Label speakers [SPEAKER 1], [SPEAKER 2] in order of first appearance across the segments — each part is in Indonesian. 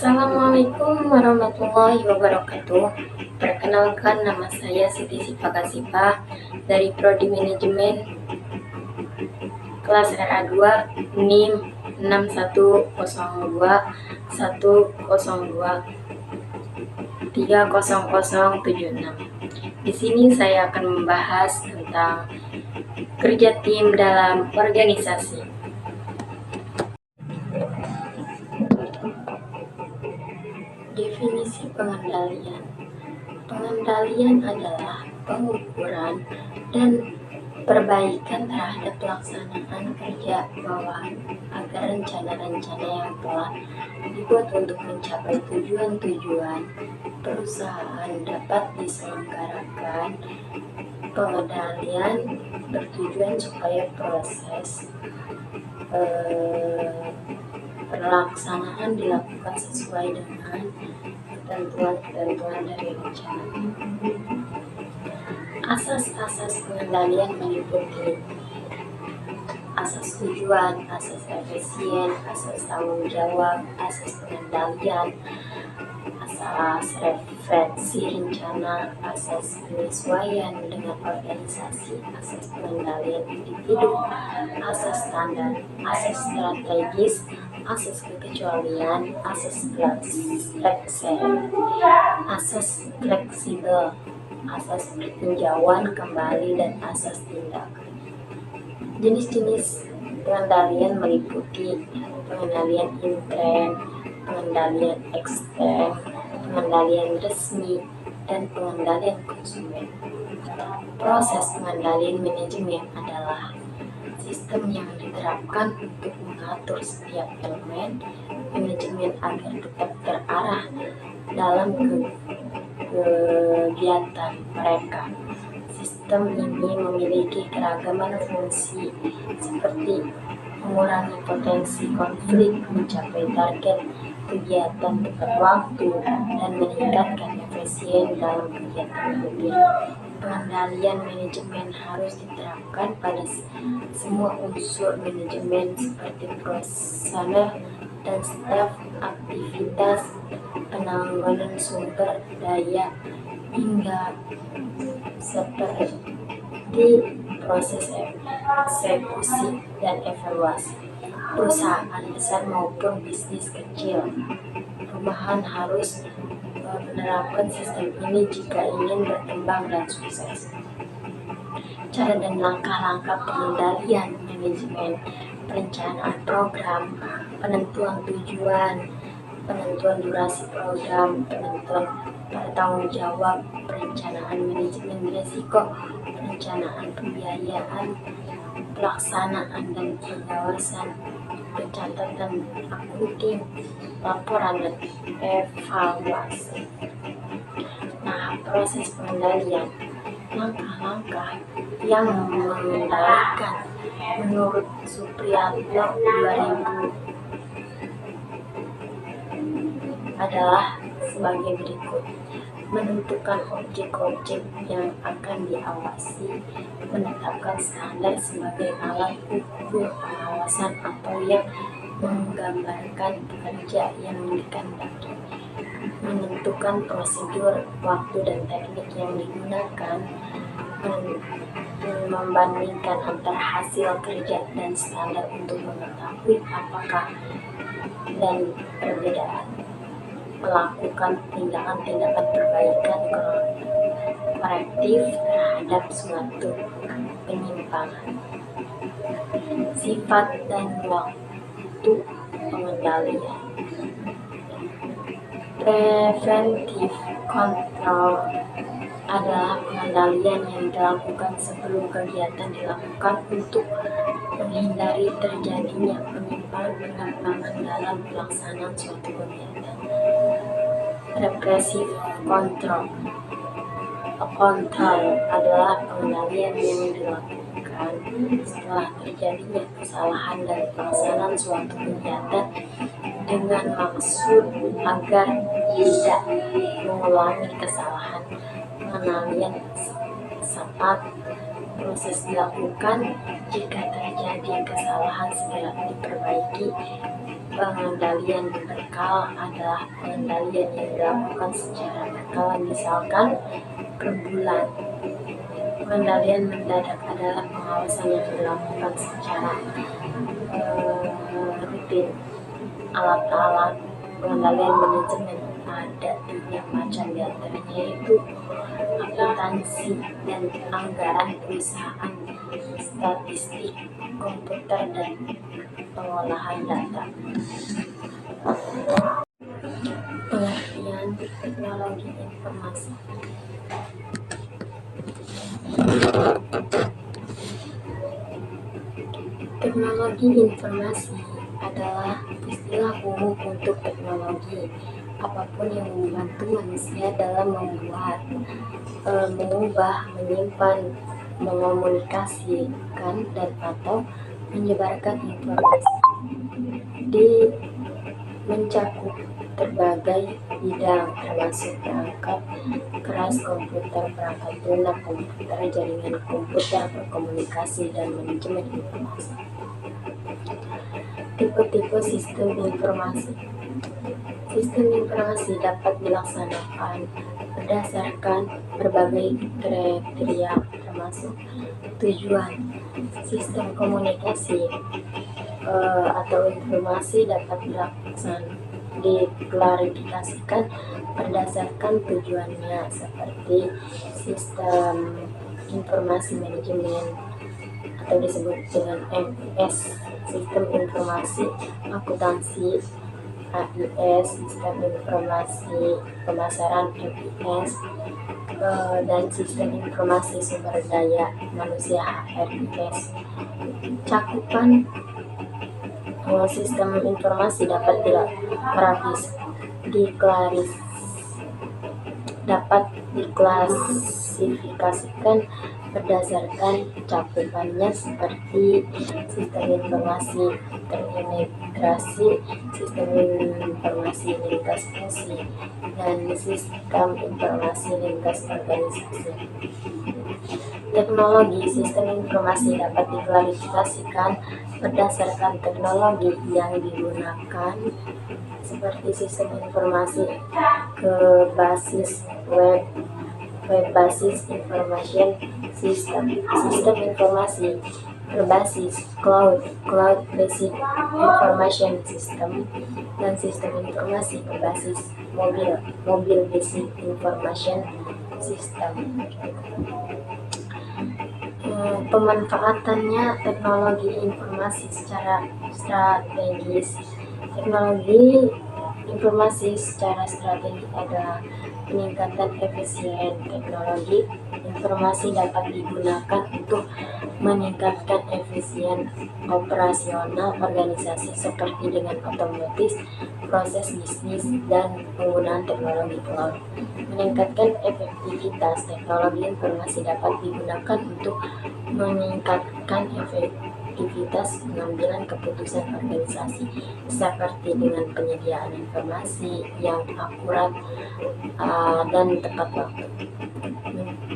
[SPEAKER 1] Assalamualaikum warahmatullahi wabarakatuh. Perkenalkan, nama saya Siti Sipa dari Prodi Manajemen kelas RA2 NIM 610210230076. Di sini saya akan membahas tentang kerja tim dalam organisasi. Definisi pengendalian. Pengendalian adalah pengukuran dan perbaikan terhadap pelaksanaan kerja bawahan agar rencana-rencana yang telah dibuat untuk mencapai tujuan-tujuan perusahaan dapat diselenggarakan. Pengendalian bertujuan supaya proses pelaksanaan dilakukan sesuai dengan ketentuan-ketentuan dari rencana. Asas-asas pengendalian meliputi asas tujuan, asas efisien, asas tanggung jawab, asas pengendalian, asas referensi rencana, asas penyesuaian dengan organisasi, asas pengendalian individu, asas standar, asas strategis, asas kekecualian, asas fleksibel, asas peninjauan kembali, dan asas tindakan. Jenis-jenis pengendalian meliputi pengendalian intern, pengendalian ekstern, pengendalian resmi, dan pengendalian konsumen. Proses pengendalian manajemen adalah sistem yang diterapkan untuk mengatur setiap elemen manajemen agar tetap terarah dalam kegiatan mereka. Sistem ini memiliki keragaman fungsi seperti mengurangi potensi konflik, mencapai target kegiatan tepat waktu, dan meningkatkan efisien dalam kegiatan kerja. Pengendalian manajemen harus diterapkan pada semua unsur manajemen seperti personel dan staf, aktivitas, penanganan sumber daya, hingga seperti proses eksekusi dan evaluasi. Perusahaan besar maupun bisnis kecil rumahan harus menerapkan sistem ini jika ingin berkembang dan sukses. Cara dan langkah-langkah pengendalian manajemen: perencanaan program, penentuan tujuan, penentuan durasi program, penentuan tanggung jawab, perencanaan manajemen risiko, perencanaan pembiayaan, pelaksanaan dan pengawasan, pencatatan akunting, laporan, dan evaluasi. Nah, proses pengendalian, langkah-langkah yang mengendalikan menurut Supriyanto 2000 adalah sebagai berikut: menentukan objek-objek yang akan diawasi, menetapkan standar sebagai alat ukur pengawasan atau yang menggambarkan pekerja yang dikehendaki, menentukan prosedur, waktu, dan teknik yang digunakan, membandingkan antara hasil kerja dan standar untuk mengetahui apakah dan perbedaan, melakukan tindakan-tindakan perbaikan korektif terhadap suatu penyimpangan. Sifat dan waktu pengendalian. Preventive control adalah pengendalian yang dilakukan sebelum kegiatan dilakukan untuk menghindari terjadinya penyimpangan dalam pelaksanaan suatu kegiatan. Repressive control adalah pengendalian yang dilakukan setelah terjadinya kesalahan dalam pelaksanaan suatu kegiatan dengan maksud agar tidak mengulangi kesalahan. Pengendalian saat proses dilakukan, jika terjadi kesalahan segera diperbaiki. Pengendalian berkala adalah pengendalian yang dilakukan secara berkala, misalkan per bulan. Pengendalian mendadak adalah pengawasan yang dilakukan secara rutin. Alat-alat pengendalian manajemen ada 3 macam, diantaranya yaitu akuntansi dan anggaran perusahaan, statistik, komputer, dan pengolahan data. Pengertian teknologi informasi. Teknologi informasi adalah istilah umum untuk teknologi apapun yang membantu manusia dalam membuat, mengubah, menyimpan, mengomunikasikan, dan atau menyebarkan informasi. Mencakup berbagai bidang termasuk perangkat keras komputer, perangkat lunak komputer, jaringan komputer, berkomunikasi, dan manajemen informasi. Tipe-tipe sistem informasi. Sistem informasi dapat dilaksanakan berdasarkan berbagai kriteria termasuk tujuan. Sistem komunikasi atau informasi dapat diklarifikasikan berdasarkan tujuannya, seperti sistem informasi manajemen atau disebut dengan MES, sistem informasi akuntansi AIS, sistem informasi pemasaran MIS, dan sistem informasi sumber daya manusia HRIS. Cakupan sistem informasi dapat diklasifikasikan berdasarkan cakupannya, seperti sistem informasi terintegrasi, sistem informasi lintas fungsi, dan sistem informasi lintas organisasi. Teknologi sistem informasi dapat diklasifikasikan berdasarkan teknologi yang digunakan, seperti sistem informasi ke basis web basis information system, sistem informasi berbasis cloud based information system, dan sistem informasi berbasis mobile based information system. Pemanfaatannya teknologi informasi secara strategis. Teknologi informasi secara strategis adalah peningkatan efisien. Teknologi informasi dapat digunakan untuk meningkatkan efisien operasional organisasi, seperti dengan otomatis proses bisnis dan penggunaan teknologi cloud. Meningkatkan efektivitas. Teknologi informasi dapat digunakan untuk meningkatkan efektivitas pengambilan keputusan organisasi, seperti dengan penyediaan informasi yang akurat dan tepat waktu.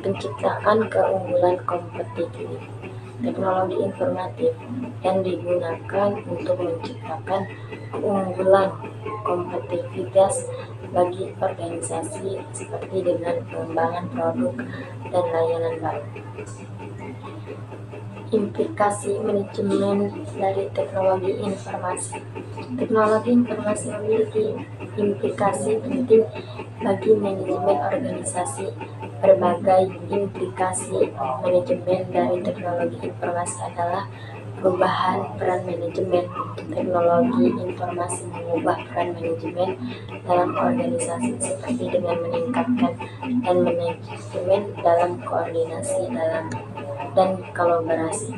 [SPEAKER 1] Penciptaan keunggulan kompetitif. Teknologi informatif yang digunakan untuk menciptakan keunggulan kompetitivitas bagi organisasi, seperti dengan pengembangan produk dan layanan baru. Implikasi manajemen dari teknologi informasi. Teknologi informasi memiliki implikasi penting bagi manajemen organisasi. Berbagai implikasi manajemen dari teknologi informasi adalah perubahan peran manajemen. Teknologi informasi mengubah peran manajemen dalam organisasi, seperti dengan meningkatkan dan manajemen dalam koordinasi dan kolaborasi.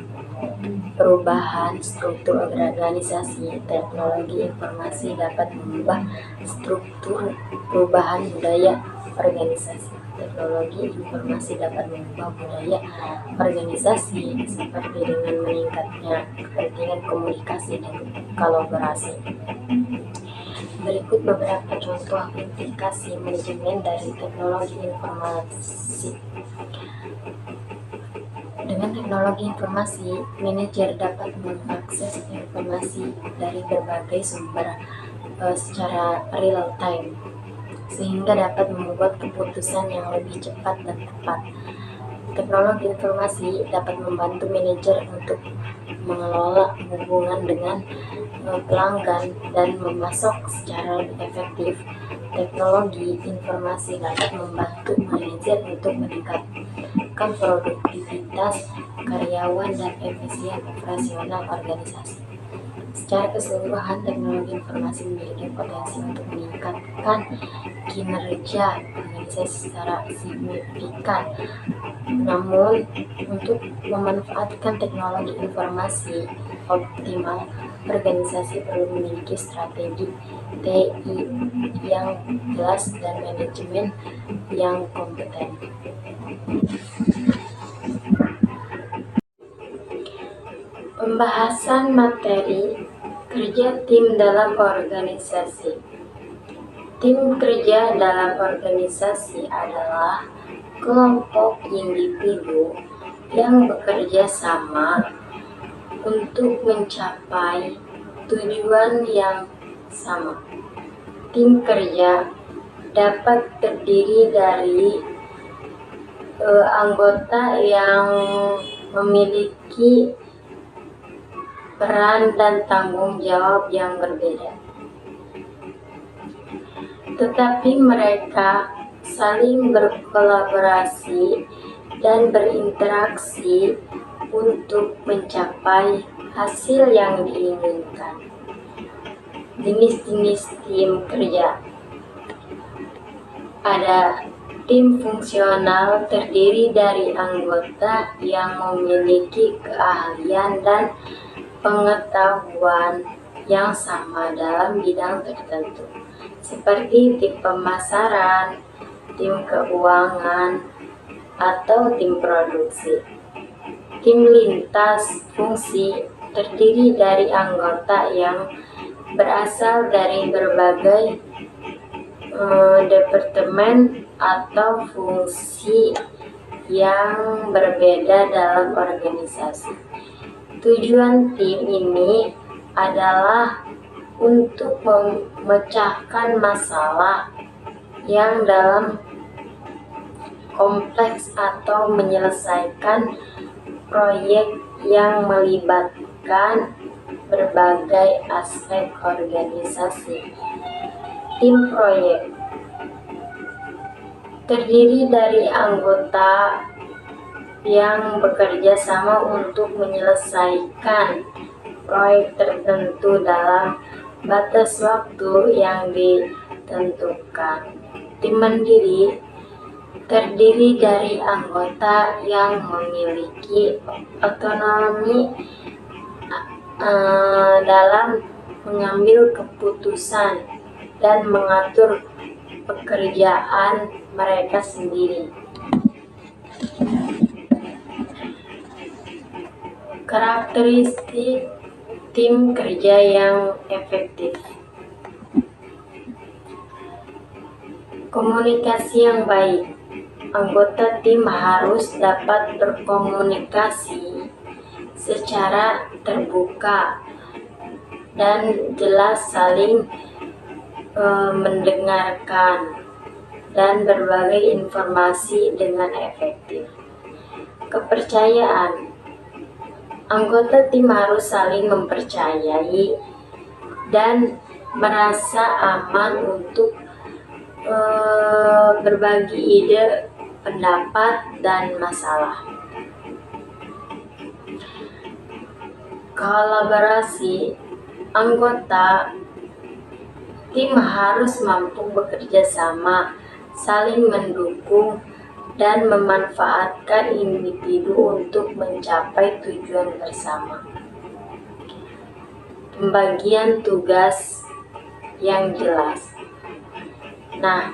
[SPEAKER 1] Perubahan struktur organisasi. Teknologi informasi dapat mengubah struktur perubahan budaya organisasi. Teknologi informasi dapat mengubah budaya organisasi, seperti dengan meningkatnya kepentingan komunikasi dan kolaborasi. Berikut beberapa contoh implikasi manajemen dari teknologi informasi. Dengan teknologi informasi, manajer dapat mengakses informasi dari berbagai sumber secara real time, sehingga dapat membuat keputusan yang lebih cepat dan tepat. Teknologi informasi dapat membantu manajer untuk mengelola hubungan dengan pelanggan dan memasok secara lebih efektif. Teknologi informasi dapat membantu manajer untuk meningkatkan produktivitas karyawan dan efisien operasional organisasi. Secara keseluruhan, teknologi informasi memiliki potensi untuk meningkatkan kinerja organisasi secara signifikan. Namun, untuk memanfaatkan teknologi informasi optimal, organisasi perlu memiliki strategi TI yang jelas dan manajemen yang kompeten. Pembahasan materi kerja tim dalam organisasi. Tim kerja dalam organisasi adalah kelompok individu yang bekerja sama untuk mencapai tujuan yang sama. Tim kerja dapat terdiri dari anggota yang memiliki peran dan tanggung jawab yang berbeda, tetapi mereka saling berkolaborasi dan berinteraksi untuk mencapai hasil yang diinginkan. Jenis-jenis tim kerja. Ada tim fungsional, terdiri dari anggota yang memiliki keahlian dan pengetahuan yang sama dalam bidang tertentu, seperti tim pemasaran, tim keuangan, atau tim produksi. Tim lintas fungsi terdiri dari anggota yang berasal dari berbagai departemen atau fungsi yang berbeda dalam organisasi. Tujuan tim ini adalah untuk memecahkan masalah yang dalam kompleks atau menyelesaikan proyek yang melibatkan berbagai aspek organisasi. Tim proyek terdiri dari anggota yang bekerja sama untuk menyelesaikan proyek tertentu dalam batas waktu yang ditentukan. Tim mandiri terdiri dari anggota yang memiliki otonomi dalam mengambil keputusan dan mengatur pekerjaan mereka sendiri. Karakteristik tim kerja yang efektif. Komunikasi yang baik. Anggota tim harus dapat berkomunikasi secara terbuka dan jelas, saling mendengarkan dan berbagai informasi dengan efektif. Kepercayaan. Anggota tim harus saling mempercayai dan merasa aman untuk berbagi ide, pendapat, dan masalah. Kolaborasi. Anggota tim harus mampu bekerja sama, saling mendukung, dan memanfaatkan individu untuk mencapai tujuan bersama. Pembagian tugas yang jelas. Nah,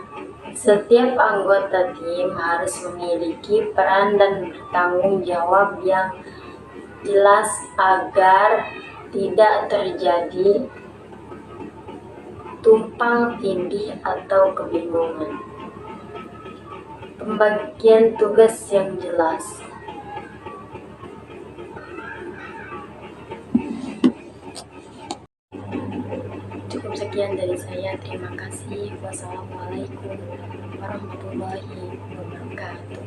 [SPEAKER 1] setiap anggota tim harus memiliki peran dan bertanggung jawab yang jelas agar tidak terjadi tumpang tindih atau kebingungan. Pembagian tugas yang jelas. Sekian dari saya, terima kasih. Wassalamualaikum warahmatullahi wabarakatuh.